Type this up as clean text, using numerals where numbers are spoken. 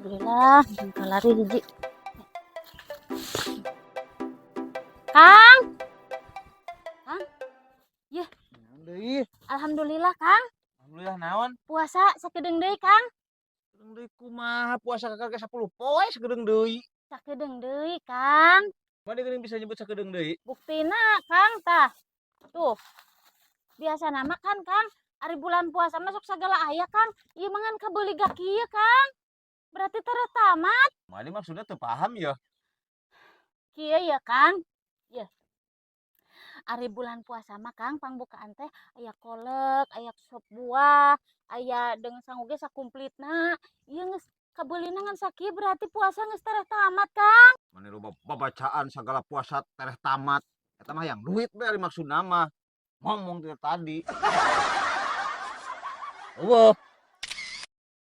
Alhamdulillah, lari hiji. Kang, Kang, ya, Deui. alhamdulillah Kang. Alhamdulillah naon? Puasa sakedeung deui Kang. Sakedeung deui kumaha puasa kakak 10 poe sakedeung deui. Sakedeung deui Kang. Made geuning bisa nyebut sakedeung deui? Buktina Kang tah. Tuh, biasa nama kan Kang. Ari bulan puasa masuk segala aya Kang. Ieu mangan kabeuli gak kieu Kang. Berarti tara tamat. Made maksudnya teu paham ya. Kieu ya Kang. Ya, ari bulan puasa mah Kang pangbukaan teh aya kolek, aya sop buah, aya dengan sangguge sakumplitna. Ieu geus kabeulina ngan sakieu berarti puasa geus tareh tamat Kang. Mane loba babacaan sagala puasa tereh tamat. Eta mah yang duit we ari maksudna mah. Ngomong tadi. Eueuh.